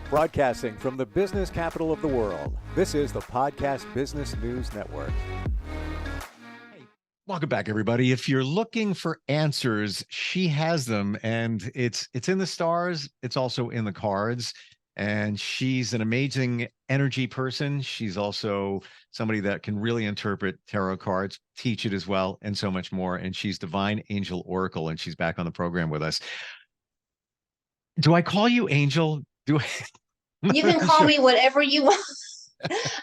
Broadcasting from the business capital of the world, this is the Podcast Business News Network. Welcome back, everybody. If you're looking for answers, she has them, and it's in the stars. It's also in the cards, and she's an amazing energy person. She's also somebody that can really interpret tarot cards, teach it as well, and so much more. And she's Divine Angel Oracle, and she's back on the program with us. Do I call you Angel? Do I? You can call me whatever you want.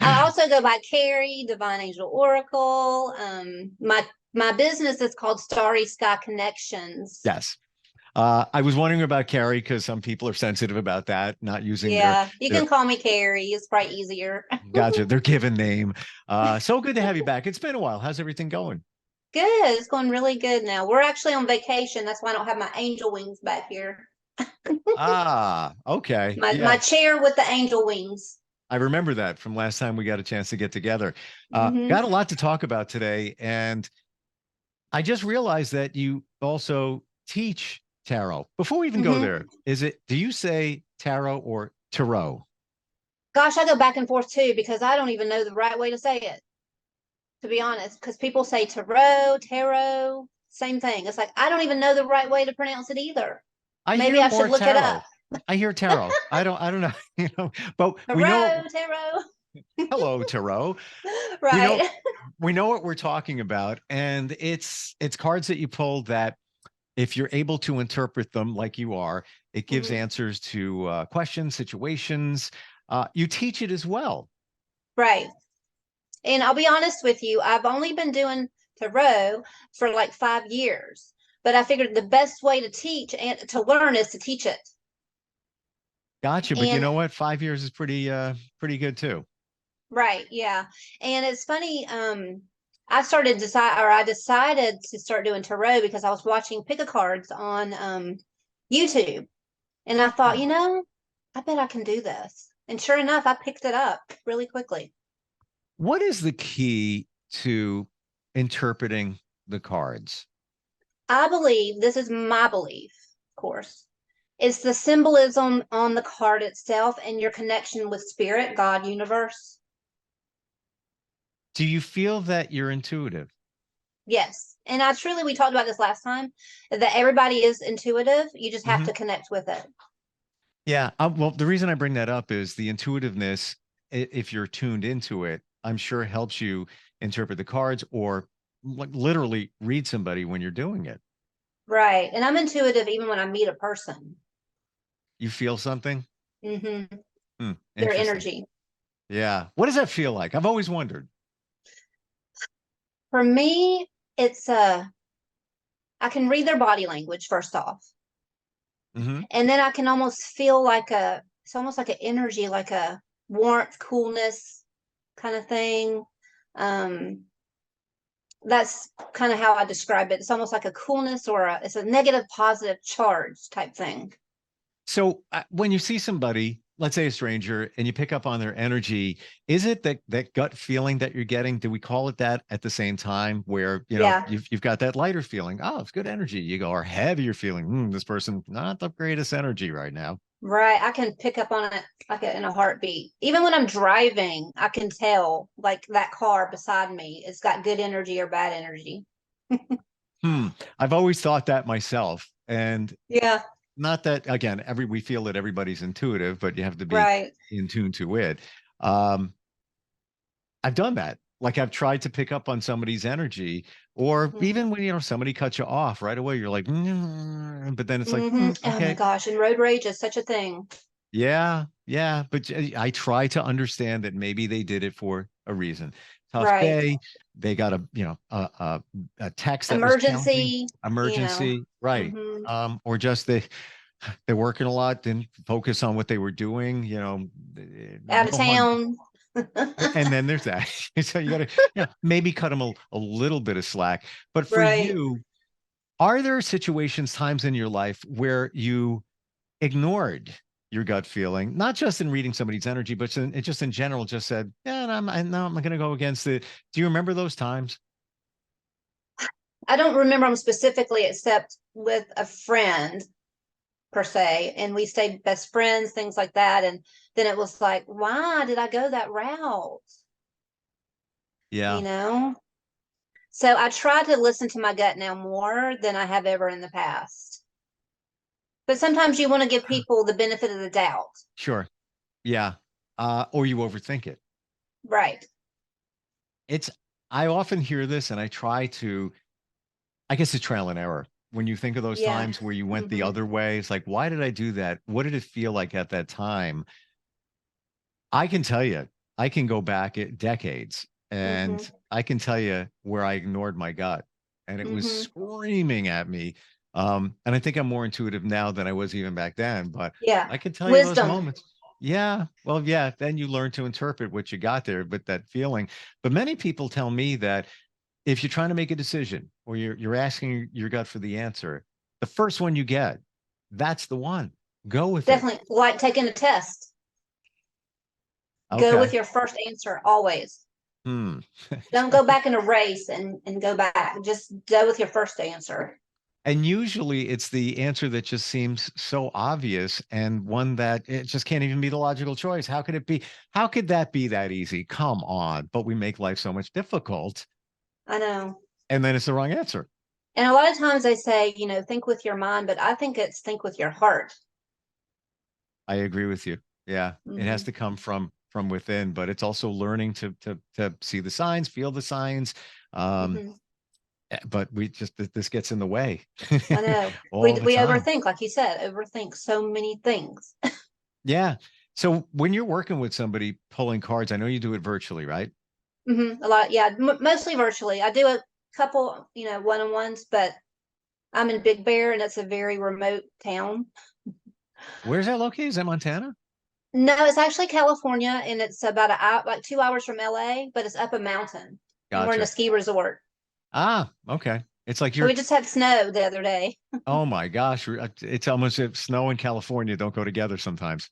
I also go by Carrie, Divine Angel Oracle. My business is called Starry Sky Connections. Yes. I was wondering about Carrie because some people are sensitive about that, not using you can call me Carrie. It's probably easier. Gotcha. Their given name. So good to have you back. It's been a while. How's everything going? Good. It's going really good now. We're actually on vacation. That's why I don't have my angel wings back here. Okay. My chair with the angel wings. I remember that from last time we got a chance to get together. Got a lot to talk about today. And I just realized that you also teach tarot. Before we even go there, do you say tarot or tarot? Gosh, I go back and forth too, because I don't even know the right way to say it, to be honest, because people say tarot, same thing. It's like, I don't even know the right way to pronounce it either. Maybe I should look it up. I hear tarot. I don't know, but tarot, we know tarot. Hello, tarot. Right. We know what we're talking about, and it's cards that you pull that, if you're able to interpret them like you are, it gives answers to questions, situations. You teach it as well. Right. And I'll be honest with you, I've only been doing tarot for like 5 years, but I figured the best way to teach and to learn is to teach it. Gotcha. But you know what? 5 years is pretty good too. Right. Yeah. And it's funny. I decided to start doing tarot because I was watching pick-a-cards on YouTube, and I thought, I bet I can do this. And sure enough, I picked it up really quickly. What is the key to interpreting the cards? I believe, this is my belief, of course, it's the symbolism on the card itself and your connection with spirit, God, universe. Do you feel that you're intuitive? Yes. And we talked about this last time, that everybody is intuitive. You just have to connect with it. Yeah. Well, the reason I bring that up is the intuitiveness, if you're tuned into it, I'm sure helps you interpret the cards or like literally read somebody when you're doing it. Right. And I'm intuitive even when I meet a person. You feel something? Their energy. Yeah. What does that feel like? I've always wondered. For me, it's I can read their body language first off. And then I can almost feel it's almost like an energy, like a warmth, coolness kind of thing. That's kind of how I describe it. It's almost like a coolness or it's a negative, positive charge type thing. So when you see somebody, let's say a stranger, and you pick up on their energy, is it that gut feeling that you're getting? Do we call it that at the same time where, you've got that lighter feeling? Oh, it's good energy. You go, or heavier feeling. This person, not the greatest energy right now. Right. I can pick up on it in a heartbeat. Even when I'm driving, I can tell like that car beside me, it's got good energy or bad energy. I've always thought that myself. And yeah. Not that, again, we feel that everybody's intuitive, but you have to be in tune to it. I've done that. Like I've tried to pick up on somebody's energy, or even when, somebody cuts you off right away, you're like, but then it's like, okay. Oh my gosh. And road rage is such a thing. Yeah. Yeah. But I try to understand that maybe they did it for a reason. Tough day. They got a text that emergency, right. Or just they're working a lot, didn't focus on what they were doing, out of town. And then there's that. So you gotta maybe cut them a little bit of slack. But for you, are there situations, times in your life where you ignored your gut feeling, not just in reading somebody's energy, but just in general, just said, I'm going to go against it? Do you remember those times? I don't remember them specifically, except with a friend. per se, and we stayed best friends, things like that. And then it was like, why did I go that route? Yeah. You know? So I try to listen to my gut now more than I have ever in the past. But sometimes you want to give people the benefit of the doubt. Sure. Yeah. Or you overthink it. Right. It's, I often hear this and I try to, I guess it's trial and error. When you think of those Yeah. times where you went the Mhm. other way, it's like, why did I do that? What did it feel like at that time? I can tell you, I can go back decades and Mhm. I can tell you where I ignored my gut and it was Mhm. screaming at me. And I think I'm more intuitive now than I was even back then, but Yeah. I can tell you those Wisdom. moments. Yeah. Well, yeah. Then you learn to interpret what you got there with that feeling. But many people tell me that if you're trying to make a decision or you're asking your gut for the answer, the first one you get, that's the one. Go with it. Definitely like taking a test. Go Okay. with your first answer always. Hmm. Don't go back in a race and go back. Just go with your first answer. And usually it's the answer that just seems so obvious and one that it just can't even be the logical choice. How could it be? How could that be that easy? Come on. But we make life so much difficult. I know. And then it's the wrong answer. And a lot of times they say, think with your mind, but I think it's think with your heart. I agree with you. Yeah. It has Hmm. to come from within, but it's also learning to see the signs, feel the signs. Um, Hmm. but this gets in the way I know. We all the we time. overthink, like you said, overthink so many things. Yeah. So when you're working with somebody pulling cards, I know you do it virtually, right? A lot, yeah, mostly virtually. I do a couple, one-on-ones, but I'm in Big Bear, and it's a very remote town. Where's that located? Is that Montana? No, it's actually California, and it's about like 2 hours from LA, but it's up a mountain, and we're in a Gotcha. ski resort. Ah, okay. It's like So we you're, just had snow the other day. oh my gosh, it's almost if snow and California don't go together sometimes.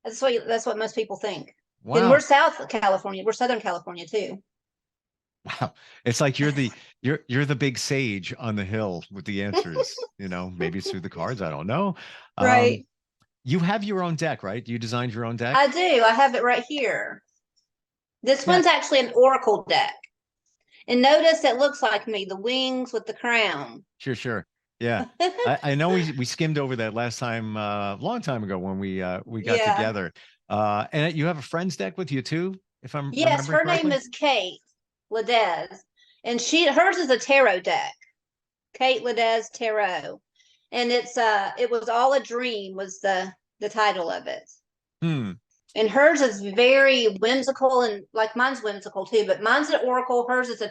That's what most people think. And we're Wow. South California. We're Southern California too. Wow. It's like you're the big sage on the hill with the answers. Maybe it's through the cards. I don't know. Um, Right. you have your own deck, right? You designed your own deck? I do. I have it right here. This Now, one's actually an oracle deck. And notice it looks like me, the wings with the crown. sure, sure. Yeah. I know we skimmed over that last time, a long time ago when we got Yeah. together. And you have a friend's deck with you too, if I'm Yes, remembering her name correctly. is Kate Ledez. And hers is a tarot deck. Kate Ledez Tarot. And it was all a dream was the title of it. Hmm. And hers is very whimsical, and like mine's whimsical too, but mine's an oracle, hers is a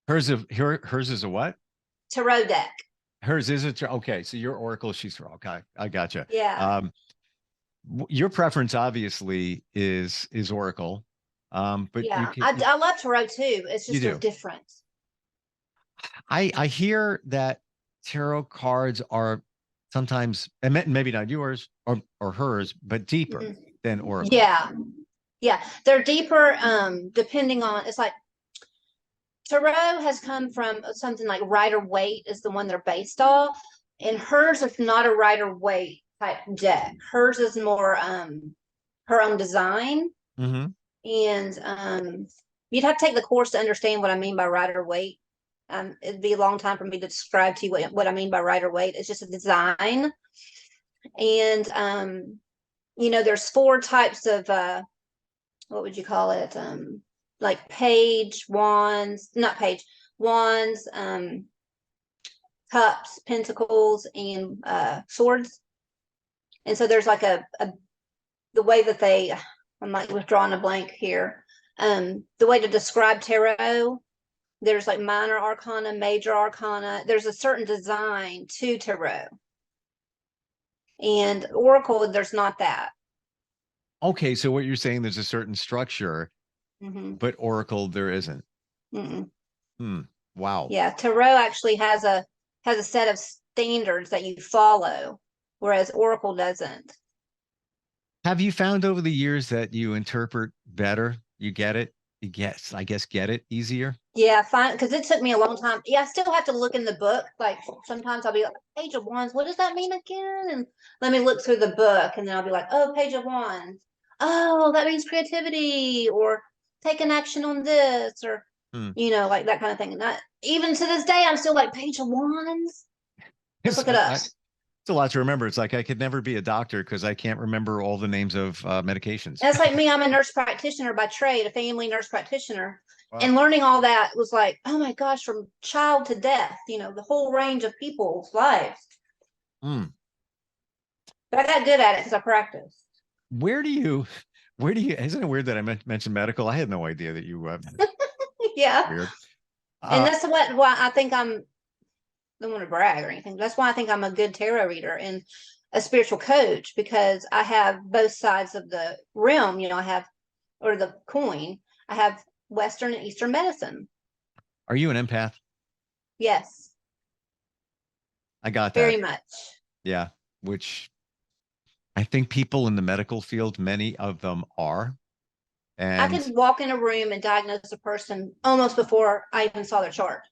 Hers is a what? tarot deck. Hers is okay. So your Oracle, she's okay. I gotcha. Yeah. Um, your preference obviously is Oracle. But Yeah. I love tarot too. It's you just they're do. different. I hear that tarot cards are sometimes, and maybe not yours or hers, but deeper Mhm. than Oracle. Yeah. Yeah. They're deeper, depending on it's like tarot has come from something like Rider Waite is the one they're based off. And hers is not a Rider Waite type deck. Hers is more her own design. Hmm. And you'd have to take the course to understand what I mean by Rider Waite. It'd be a long time for me to describe to you what I mean by Rider Waite. It's just a design. And there's four types of what would you call it? Like page, wands, not page, wands, cups, pentacles, and swords. And so there's like the way that I'm like withdrawing a blank here. The way to describe tarot, there's like minor arcana, major arcana. There's a certain design to tarot. And oracle, there's not that. Okay, so what you're saying, there's a certain structure, Mm-hmm. but Oracle there isn't. Mm-mm. Hmm. Wow. Yeah, tarot actually has a set of standards that you follow, whereas oracle doesn't. Have you found over the years that you interpret better? You get it Yes, I guess get it easier. Yeah, fine. Because it took me a long time. Yeah, I still have to look in the book. Like sometimes I'll be like, page of wands, what does that mean again? And let me look through the book, and then I'll be like, oh, page of wands. Oh, that means creativity or taking action on this or Hmm. like that kind of thing. And that even to this day, I'm still like page of wands. Let's look it up. It's a lot to remember. It's like I could never be a doctor because I can't remember all the names of medications. That's like me. I'm a nurse practitioner by trade, a family nurse practitioner. Wow. And learning all that was like, oh my gosh, from child to death, the whole range of people's lives. Mm. But I got good at it because I practiced. Where do you, isn't it weird that I mentioned medical? I had no idea that you, Yeah. weird. And that's why I think don't want to brag or anything. That's why I think I'm a good tarot reader and a spiritual coach because I have both sides of the realm. I have, or the coin, I have Western and Eastern medicine. Are you an empath? Yes. I got that. Very much. Yeah. Which I think people in the medical field, many of them are. And I could walk in a room and diagnose a person almost before I even saw their chart.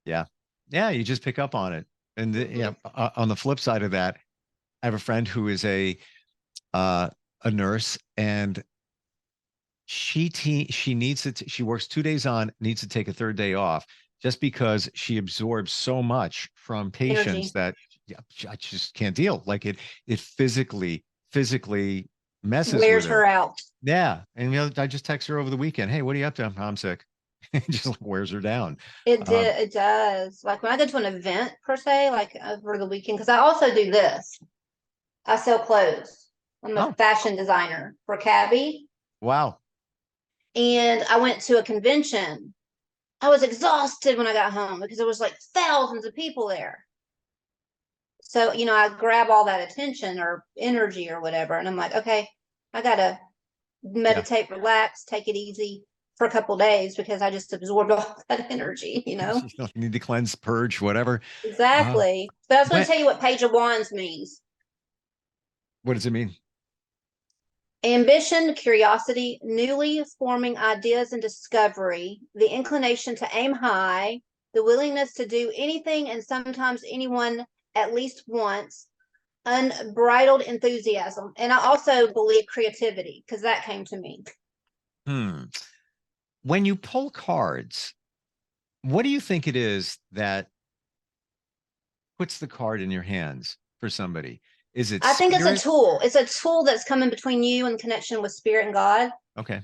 yeah. Yeah. You just pick up on it. And yeah, on the flip side of that, I have a friend who is a nurse, and she needs to she works 2 days on, needs to take a third day off just because she absorbs so much from patients Energy. that I just can't deal. Like it physically messes Wears with her out. Yeah. And I just text her over the weekend, hey, what are you up to? I'm sick. It just like wears her down. It does. Like when I go to an event per se, like over the weekend, because I also do this. I sell clothes. I'm a Oh, fashion designer for Cabby. wow. And I went to a convention. I was exhausted when I got home because there was like thousands of people there. So, I grab all that attention or energy or whatever. And I'm like, okay, I got to Yeah. meditate, relax, take it easy for a couple days because I just absorbed all that energy. You need to cleanse, purge, whatever. Exactly. But I was going to When, tell you what Page of Wands means. what does it mean? Ambition, curiosity, newly forming ideas and discovery, the inclination to aim high, the willingness to do anything and sometimes anyone at least once, unbridled enthusiasm. And I also believe creativity because that came to me. When you pull cards, what do you think it is that puts the card in your hands for somebody? Is it I think it's a spirit? tool. It's a tool that's coming between you and connection with spirit and God. Okay.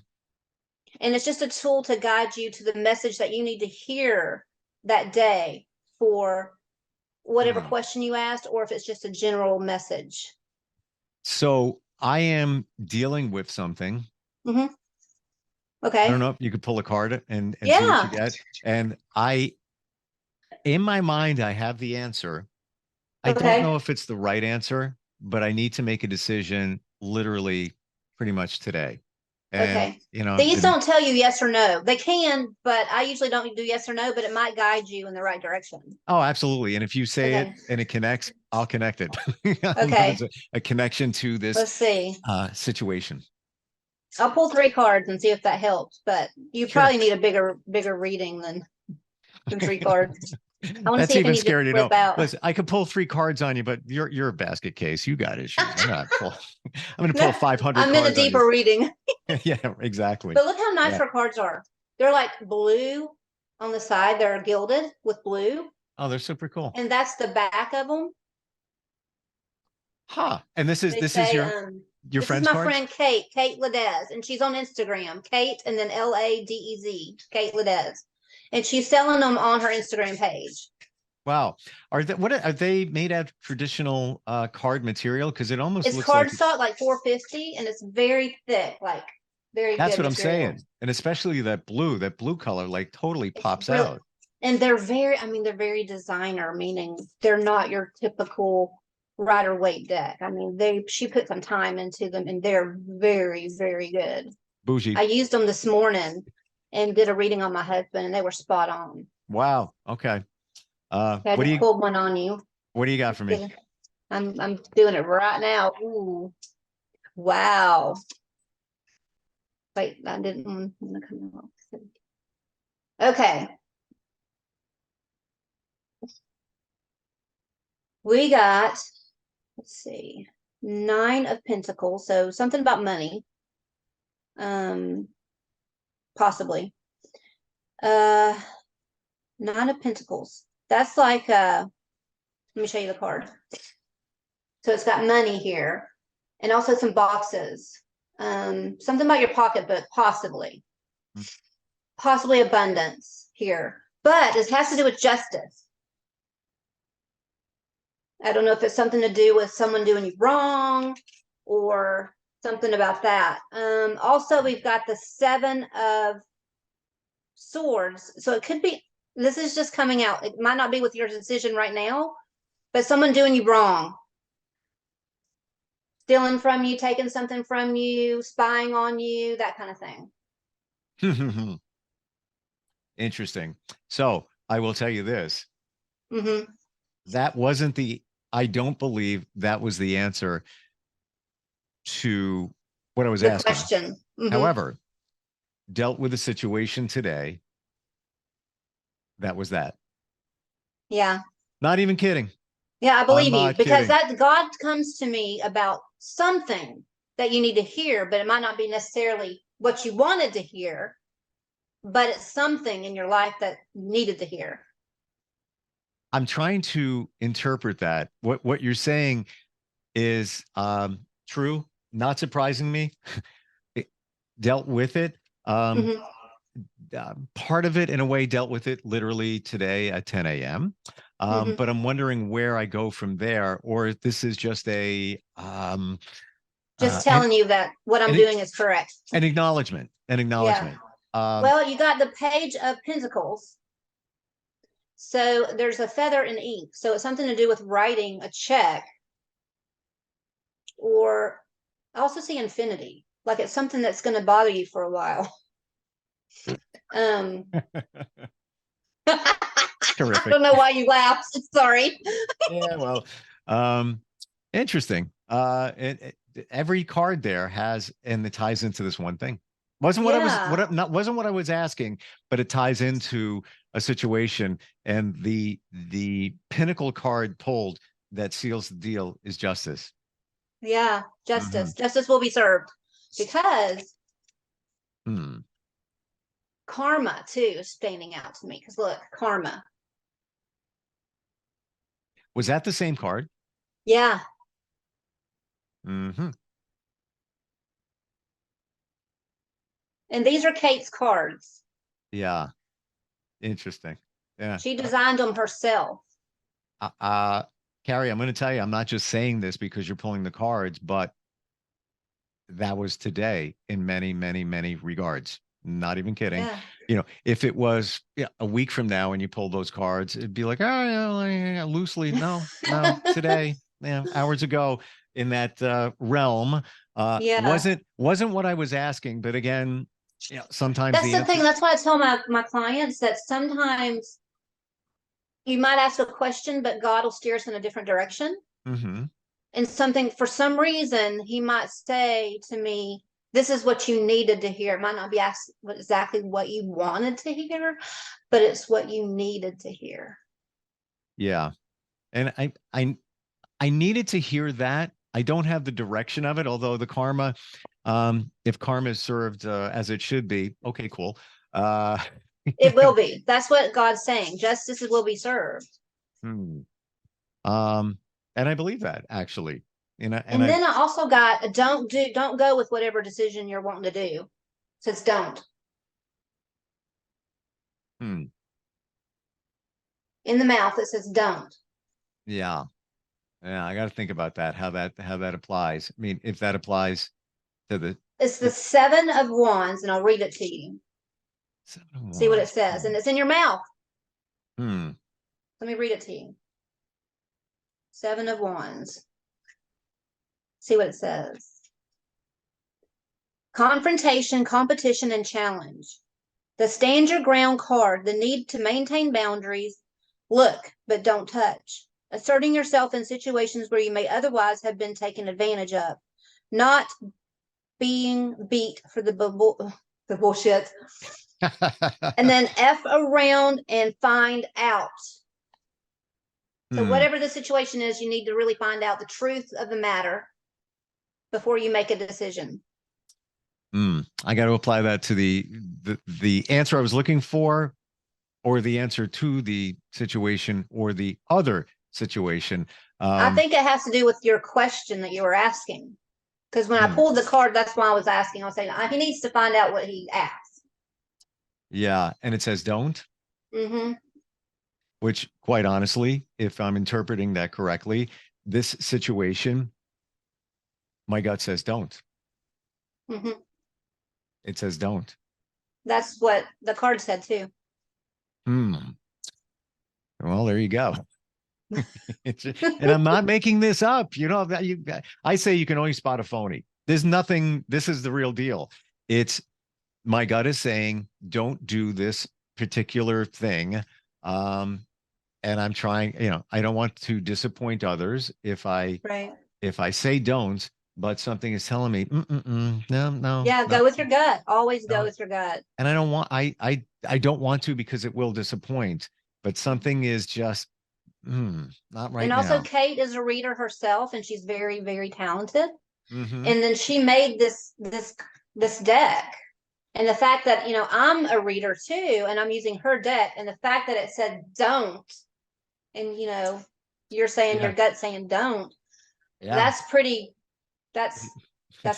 And it's just a tool to guide you to the message that you need to hear that day for whatever question you asked, or if it's just a general message. So I am dealing with something. Mm-hmm. I Okay. don't know if you could pull a card and see Yeah. what you get. And in my mind, I have the answer. I don't Okay. know if it's the right answer, but I need to make a decision literally pretty much today. And, Okay. These and, don't tell you yes or no. They can, but I usually don't do yes or no, but it might guide you in the right direction. oh, absolutely. And if you say it Okay. and it connects, I'll connect it. Okay. There's a connection to Let's this see. situation. I'll pull 3 cards and see if that helps, but you Sure. probably need a bigger reading than 3 cards. I want to That's see if even any just scary to know. flip out. Listen, I could pull 3 cards on you, but you're a basket case. You got issues. I'm gonna pull 500 I'm in a cards on you. deeper reading. Yeah, exactly. But look how nice Yeah. her cards are. They're like blue on the side. They're gilded with blue. Oh, they're super cool. And that's the back of them. Huh. And this is They this say, is your this friend's is my cards? friend Kate Ladez, and she's on Instagram. Kate and then Ladez, Kate Ladez, and she's selling them on her Instagram page. Wow. Are they made out of traditional card material? Because it almost It's looks like cardstock, like $4.50, and it's very thick, like very that's good what I'm material. saying. And especially that blue color, like totally pops really, out. and they're very designer, meaning they're not your typical rider weight deck. I mean, she put some time into them, and they're very, very good. Bougie. I used them this morning and did a reading on my husband, and they were spot on. Wow. Okay. I just pulled one on you. What do you got for me? I'm doing it right now. Ooh, wow. Wait, I didn't want to come out. Okay. We got, let's see, 9 of Pentacles. So something about money. Possibly. 9 of Pentacles. That's like, let me show you the card. So it's got money here and also some boxes. Something about your pocketbook, possibly. Possibly abundance here. But this has to do with justice. I don't know if it's something to do with someone doing you wrong or something about that. Also, we've got the 7 of Swords. So it could be, this is just coming out. It might not be with your decision right now, but someone doing you wrong. Stealing from you, taking something from you, spying on you, that kind of thing. Interesting. So I will tell you this. Mm-hmm. That wasn't I don't believe that was the answer to what I was The asking. question. Mm-hmm. However, dealt with a situation today. That was that. Yeah. Not even kidding. Yeah, I believe you, because kidding. that God comes to me about something that you need to hear, but it might not be necessarily what you wanted to hear, but it's something in your life that needed to hear. I'm trying to interpret that. What you're saying is true, not surprising me. It dealt with it. Part of it, in a way, dealt with it literally today at 10 a.m. But I'm wondering where I go from there, or if this is just just telling you that what I'm doing is correct. An acknowledgement. Yeah. Well, you got the Page of Pentacles. So there's a feather in ink. So it's something to do with writing a check. Or I also see infinity. Like it's something that's going to bother you for a while. Terrific. I don't know why you laughed. Sorry. Yeah, well, interesting. Every card there has, and it ties into this one thing. Wasn't what wasn't what I was asking, but it ties into a situation, and the pinnacle card pulled that seals the deal is justice. Yeah, justice. Justice will be served, because karma too is standing out to me. Because look, karma. Was that the same card? Yeah. Mm-hmm. And these are Kate's cards. Yeah. Interesting. Yeah. She designed them herself. Carrie, I'm going to tell you, I'm not just saying this because you're pulling the cards, but that was today in many, many, many regards. Not even kidding. Yeah. You know, if it was a week from now and you pull those cards, it'd be like, oh, yeah, loosely. No, today, hours ago in that realm. Wasn't what I was asking, but again, sometimes that's the thing. That's why I tell my clients that sometimes you might ask a question, but God will steer us in a different direction. And something, for some reason, he might say to me, this is what you needed to hear. It might not be exactly what you wanted to hear, but it's what you needed to hear. Yeah. And I needed to hear that. I don't have the direction of it, although the karma, if karma is served as it should be, okay, cool. It will be. That's what God's saying. Justice will be served. And I believe that, actually. And then I also got don't go with whatever decision you're wanting to do. It says don't. In the mouth it says don't. Yeah. Yeah, I got to think about that, how that applies. I mean, if that applies to it's the 7 of Wands, and I'll read it to you. See what it says, and it's in your mouth. Let me read it to you. 7 of Wands. See what it says. Confrontation, competition, and challenge. The stand your ground card, the need to maintain boundaries, look, but don't touch. Asserting yourself in situations where you may otherwise have been taken advantage of. Not being beat for the bullshit, and then F around and find out. So whatever the situation is, you need to really find out the truth of the matter before you make a decision. I got to apply that to the answer I was looking for, or the answer to the situation, or the other situation. I think it has to do with your question that you were asking. Because when I pulled the card, that's why I was asking. I was saying he needs to find out what he asked. Yeah, and it says don't. Mm-hmm. Which, quite honestly, if I'm interpreting that correctly, this situation, my gut says don't. Mm-hmm. It says don't. That's what the card said too. Well, there you go. And I'm not making this up. You know, I say you can only spot a phony. There's nothing. This is the real deal. It's my gut is saying don't do this particular thing. And I'm trying, I don't want to disappoint others if I say don't, but something is telling me, no. Yeah, go with your gut. Always go with your gut. And I don't want, I don't want to, because it will disappoint, but something is just, not right now. And also Kate is a reader herself, and she's very, very talented. Mm-hmm. And then she made this deck. And the fact that, I'm a reader too, and I'm using her deck, and the fact that it said don't, and you're saying your gut saying don't. Yeah. That's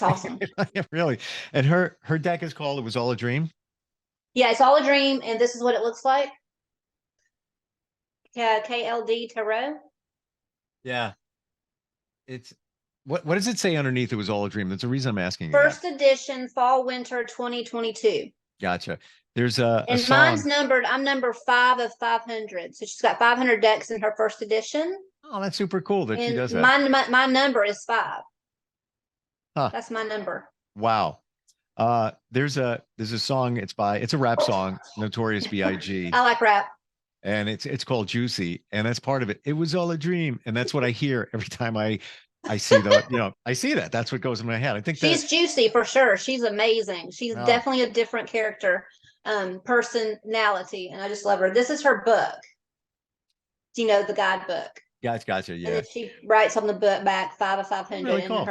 awesome. Really. And her deck is called It Was All a Dream. Yeah, it's all a dream, and this is what it looks like. KLD Tarot. Yeah. It's what does it say underneath? It Was All a Dream. That's the reason I'm asking. First edition, fall winter 2022. Gotcha. There's a song. Mine's numbered. I'm number 5 of 500. So she's got 500 decks in her first edition. Oh, that's super cool that she does that. My number is 5. Huh. That's my number. Wow. There's a song. It's a rap song, Notorious B.I.G. I like rap. And it's called Juicy, and that's part of it. It was all a dream, and that's what I hear every time I see I see that. That's what goes in my head. I think she's juicy for sure. She's amazing. She's definitely a different character, personality, and I just love her. This is her book. The guidebook. Gotcha. Yeah. And she writes on the book back 5 of 500 really cool.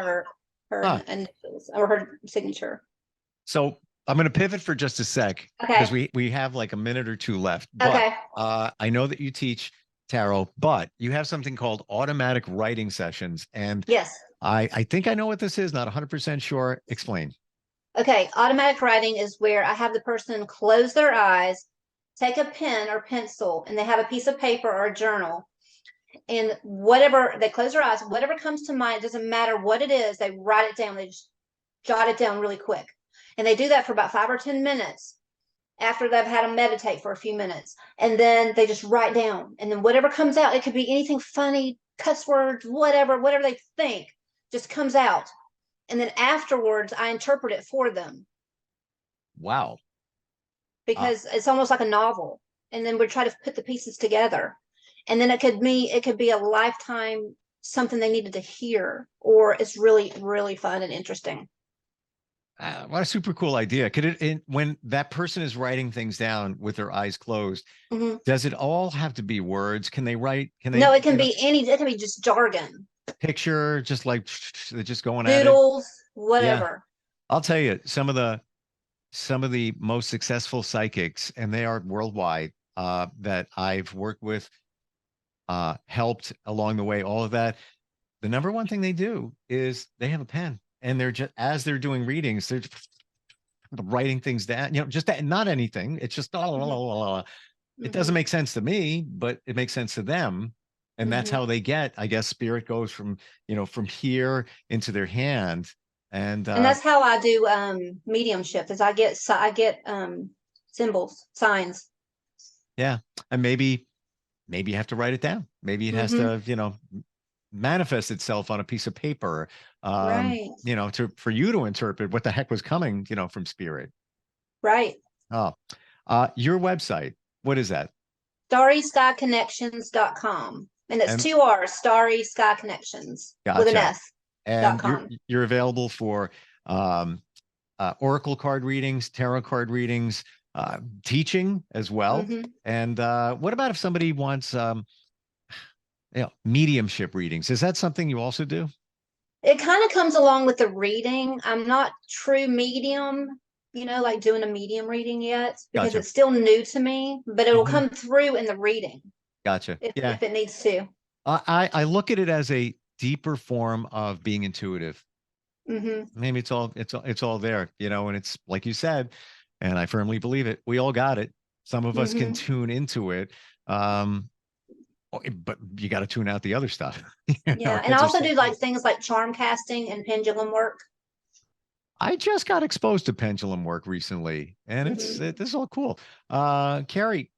And her signature. So I'm going to pivot for just a sec, because we have like a minute or two left. But, I know that you teach tarot, but you have something called automatic writing sessions. And yes, I think I know what this is. Not 100% sure. Explain. Okay. Automatic writing is where I have the person close their eyes, take a pen or pencil, and they have a piece of paper or a journal. And whatever, they close their eyes, whatever comes to mind, it doesn't matter what it is, they write it down. They just jot it down really quick. And they do that for about 5 or 10 minutes after they've had them meditate for a few minutes. And then they just write down. And then whatever comes out, it could be anything funny, cuss words, whatever they think just comes out. And then afterwards, I interpret it for them. Wow. Because it's almost like a novel. And then we try to put the pieces together. And then it could be a lifetime, something they needed to hear, or it's really, really fun and interesting. What a super cool idea. When that person is writing things down with their eyes closed, does it all have to be words? No, it can be it can be just jargon. Picture, just like they're just going doodles, whatever. Yeah. I'll tell you, some of the most successful psychics, and they are worldwide, that I've worked with, helped along the way, all of that. The number one thing they do is they have a pen. And they're just, as they're doing readings, they're just writing things down, just that, not anything. It's just, it doesn't make sense to me, but it makes sense to them. And that's how they get, I guess, spirit goes from here into their hand. And that's how I do mediumship, is I get symbols, signs. Yeah. And maybe you have to write it down. Maybe it has to, manifest itself on a piece of paper, right. For you to interpret what the heck was coming, from spirit. Right. Oh, your website, what is that? StarrySkyConnections.com. And it's 2 R's, Starry Sky Connections, with an S. And you're available for oracle card readings, tarot card readings, teaching as well. Mhm. And what about if somebody wants mediumship readings? Is that something you also do? It kind of comes along with the reading. I'm not true medium, like doing a medium reading yet because Gotcha. it's still new to me, but it will Mhm. come through in the reading Gotcha. Yeah. if it needs to. I look at it as a deeper form of being intuitive. Hmm. Maybe it's all there, and it's like you said, and I firmly believe it. We all got it. Some of us can tune into it. But you got to tune out the other stuff. Yeah, and I also do like things like charm casting and pendulum work. I just got exposed to pendulum work recently, and this is all cool. Carrie,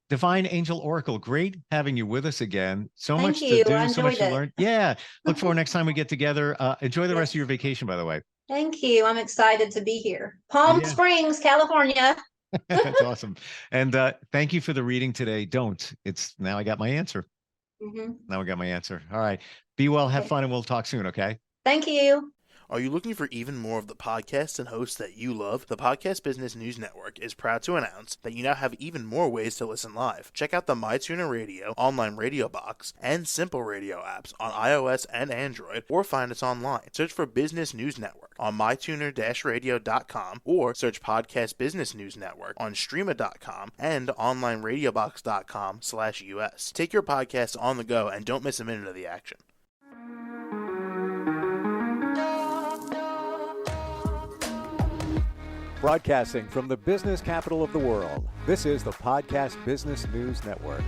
Divine Angel Oracle, great having you with us again. So Thank much you. to do, I so much to enjoyed it. learn. Yeah, look forward next time we get together. Enjoy the rest of your vacation, by the way. Thank you. I'm excited to be here. Palm Yeah. Springs, California. That's awesome. And thank you for the reading today. Now I got my answer. Now I got my answer. All right. Be well, have fun, and we'll talk soon, okay? Thank you. Are you looking for even more of the podcasts and hosts that you love? The Podcast Business News Network is proud to announce that you now have even more ways to listen live. Check out the MyTuner Radio, online radio box, and Simple Radio apps on iOS and Android, or find us online. Search for Business News Network on mytuner-radio.com, or search Podcast Business News Network on streama.com and onlineradiobox.com/US. Take your podcast on the go and don't miss a minute of the action. Broadcasting from the business capital of the world, this is the Podcast Business News Network.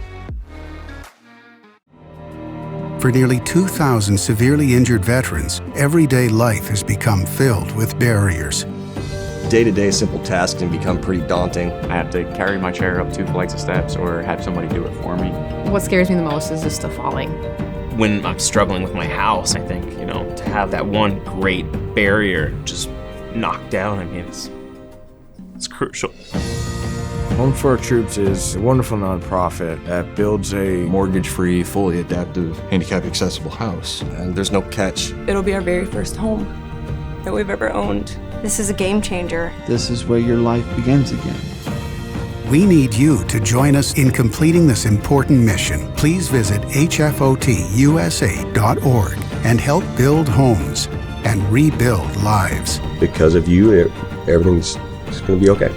For nearly 2,000 severely injured veterans, everyday life has become filled with barriers. Day-to-day simple tasks can become pretty daunting. I have to carry my chair up 2 flights of steps or have somebody do it for me. What scares me the most is just the falling. When I'm struggling with my house, I think, to have that one great barrier just knocked down, it's crucial. Home for Our Troops is a wonderful nonprofit that builds a Mortgage-free, fully adaptive, handicap-accessible house. And there's no catch. It'll be our very first home that we've ever owned. This is a game changer. This is where your life begins again. We need you to join us in completing this important mission. Please visit hfotusa.org and help build homes and rebuild lives. Because of you, everything's going to be okay.